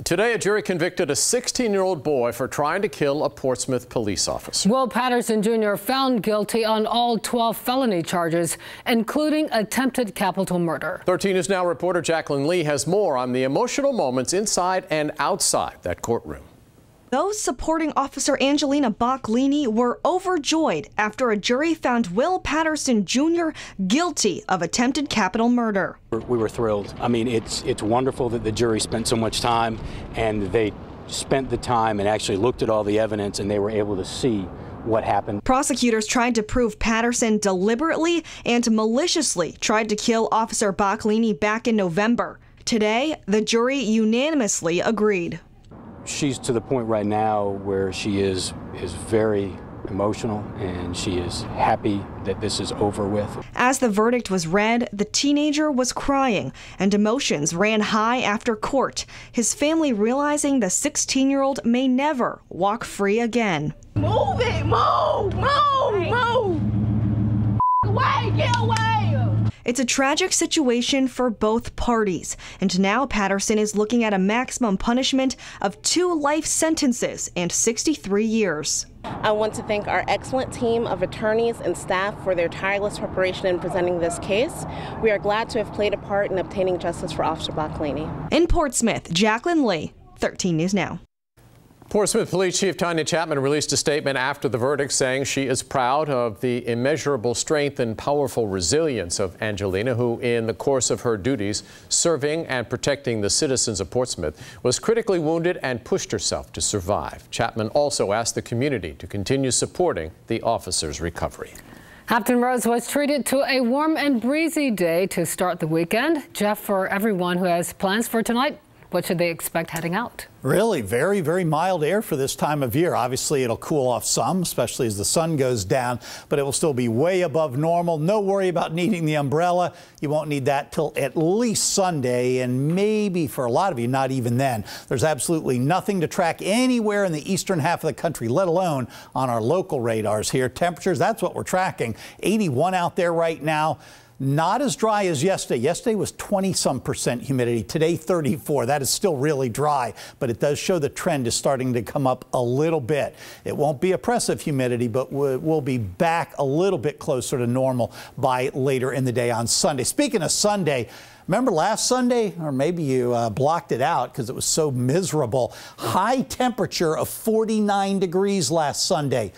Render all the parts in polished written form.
Today, a jury convicted a 16-year-old boy for trying to kill a Portsmouth police officer. Will Patterson Jr. found guilty on all 12 felony charges, including attempted capital murder. 13 News Now reporter Jacqueline Lee has more on the emotional moments inside and outside that courtroom. Those supporting Officer Angelina Boccolini were overjoyed after a jury found Will Patterson Jr. guilty of attempted capital murder. We were thrilled. I mean, it's wonderful that the jury spent so much time, and they spent the time and actually looked at all the evidence, and they were able to see what happened. Prosecutors tried to prove Patterson deliberately and maliciously tried to kill Officer Boccolini back in November. Today, the jury unanimously agreed. She's to the point right now where she is very emotional, and she is happy that this is over with. As the verdict was read, the teenager was crying, and emotions ran high after court, his family realizing the 16-year-old may never walk free again. Move it! Move! Move! Move! Away! Get away! It's a tragic situation for both parties, and now Patterson is looking at a maximum punishment of 2 life sentences and 63 years. I want to thank our excellent team of attorneys and staff for their tireless preparation in presenting this case. We are glad to have played a part in obtaining justice for Officer Boccolini. In Portsmouth, Jacqueline Lee, 13 News Now. Portsmouth Police Chief Tanya Chapman released a statement after the verdict saying she is proud of the immeasurable strength and powerful resilience of Angelina, who in the course of her duties serving and protecting the citizens of Portsmouth was critically wounded and pushed herself to survive. Chapman also asked the community to continue supporting the officer's recovery. Hampton Roads was treated to a warm and breezy day to start the weekend. Jeff, for everyone who has plans for tonight, what should they expect heading out? Really very, very mild air for this time of year. Obviously, it'll cool off some, especially as the sun goes down, but it will still be way above normal. No worry about needing the umbrella. You won't need that till at least Sunday, and maybe for a lot of you, not even then. There's absolutely nothing to track anywhere in the eastern half of the country, let alone on our local radars here. Temperatures, that's what we're tracking. 81 out there right now. Not as dry as yesterday. Yesterday was 20-some% humidity. Today, 34. That is still really dry, but it does show the trend is starting to come up a little bit. It won't be oppressive humidity, but we'll be back a little bit closer to normal by later in the day on Sunday. Speaking of Sunday, remember last Sunday, or maybe you blocked it out because it was so miserable. High temperature of 49 degrees last Sunday.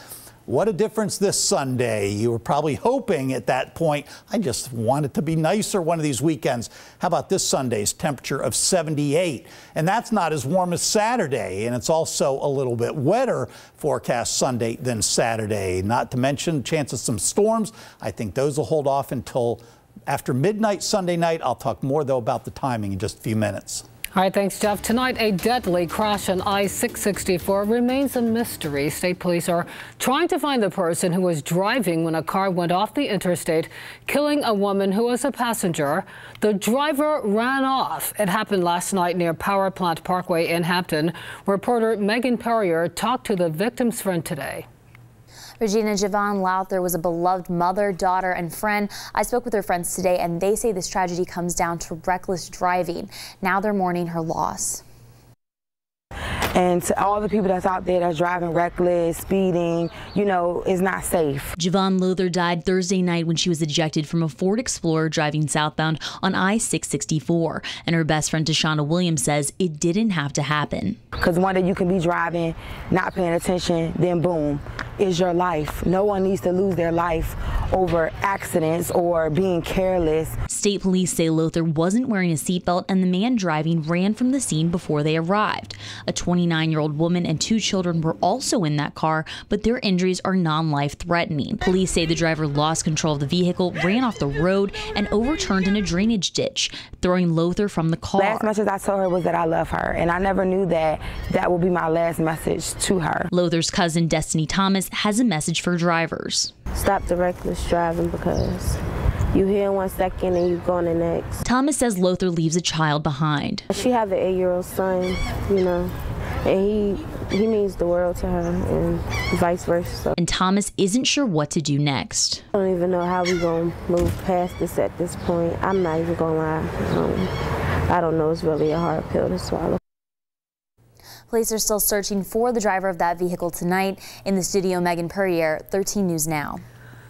What a difference this Sunday. You were probably hoping at that point, I just want it to be nicer one of these weekends. How about this Sunday's temperature of 78? And that's not as warm as Saturday, and it's also a little bit wetter forecast Sunday than Saturday. Not to mention chance of some storms. I think those will hold off until after midnight Sunday night. I'll talk more, though, about the timing in just a few minutes. All right, thanks, Jeff. Tonight, a deadly crash on I-664 remains a mystery. State police are trying to find the person who was driving when a car went off the interstate, killing a woman who was a passenger. The driver ran off. It happened last night near Power Plant Parkway in Hampton. Reporter Megan Perrier talked to the victim's friend today. Regina, Javon Lowther was a beloved mother, daughter, and friend. I spoke with her friends today, and they say this tragedy comes down to reckless driving. Now they're mourning her loss. And to all the people that's out there that's driving reckless, speeding, you know, is not safe. Javon Lowther died Thursday night when she was ejected from a Ford Explorer driving southbound on I-664. And her best friend, Tashana Williams, says it didn't have to happen. Because one day you can be driving, not paying attention, then boom, is your life. No one needs to lose their life over accidents or being careless. State police say Lowther wasn't wearing a seatbelt, and the man driving ran from the scene before they arrived. A 29-year-old woman and 2 children were also in that car, but their injuries are non-life threatening. Police say the driver lost control of the vehicle, ran off the road, and overturned in a drainage ditch, throwing Lowther from the car. Last message I told her was that I love her, and I never knew that that would be my last message to her. Lowther's cousin, Destiny Thomas, has a message for drivers. Stop the reckless driving, because you here in 1 second and you going the next. Thomas says Lowther leaves a child behind. She has an 8-year-old son, you know, and he means the world to her, and vice versa. And Thomas isn't sure what to do next. I don't even know how we're going to move past this at this point. I'm not even going to lie. I don't know. It's really a hard pill to swallow. Police are still searching for the driver of that vehicle tonight. In the studio, Megan Perrier, 13 News Now.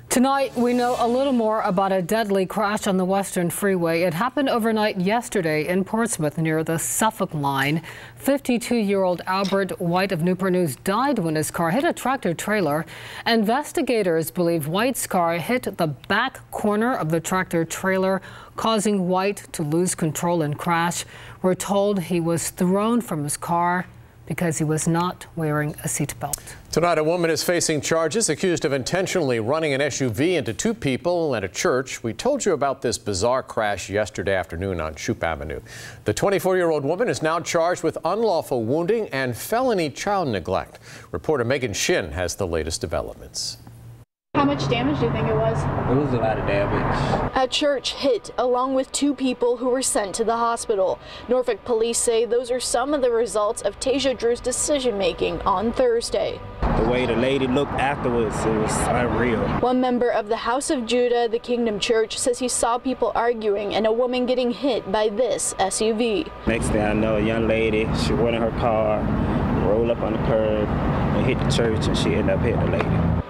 Tonight, we know a little more about a deadly crash on the Western Freeway. It happened overnight yesterday in Portsmouth near the Suffolk line. 52-year-old Albert White of Newport News died when his car hit a tractor trailer. Investigators believe White's car hit the back corner of the tractor trailer, causing White to lose control and crash. We're told he was thrown from his car because he was not wearing a seatbelt. Tonight, a woman is facing charges accused of intentionally running an SUV into two people at a church. We told you about this bizarre crash yesterday afternoon on Shoup Avenue. The 24-year-old woman is now charged with unlawful wounding and felony child neglect. Reporter Megan Shin has the latest developments. How much damage do you think it was? It was a lot of damage. A church hit, along with two people who were sent to the hospital. Norfolk police say those are some of the results of Tasia Drew's decision-making on Thursday. The way the lady looked afterwards, it was unreal. One member of the House of Judah, the Kingdom Church, says he saw people arguing and a woman getting hit by this SUV. Next thing I know, a young lady, she went in her car, rolled up on the curb, and hit the church, and she ended up hitting the lady.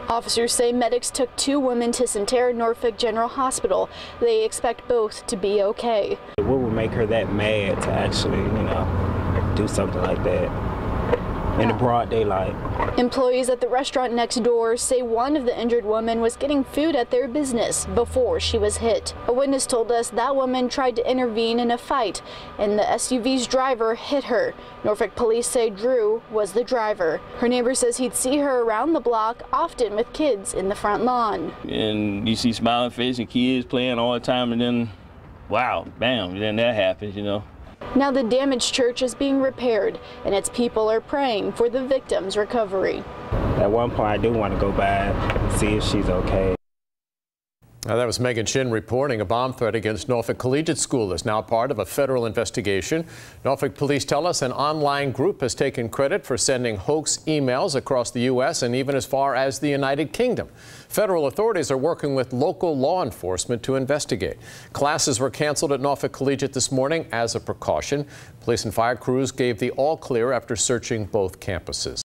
Officers say medics took two women to Centera Norfolk General Hospital. They expect both to be okay. What would make her that mad to actually, do something like that in the broad daylight? Employees at the restaurant next door say one of the injured women was getting food at their business before she was hit. A witness told us that woman tried to intervene in a fight and the SUV's driver hit her. Norfolk police say Drew was the driver. Her neighbor says he'd see her around the block, often with kids in the front lawn. And you see smiling face and kids playing all the time, and then, wow, bam, then that happens, Now the damaged church is being repaired, and its people are praying for the victim's recovery. At one point, I do want to go by and see if she's okay. That was Megan Shin reporting. A bomb threat against Norfolk Collegiate School is now part of a federal investigation. Norfolk police tell us an online group has taken credit for sending hoax emails across the U.S. and even as far as the United Kingdom. Federal authorities are working with local law enforcement to investigate. Classes were canceled at Norfolk Collegiate this morning as a precaution. Police and fire crews gave the all clear after searching both campuses.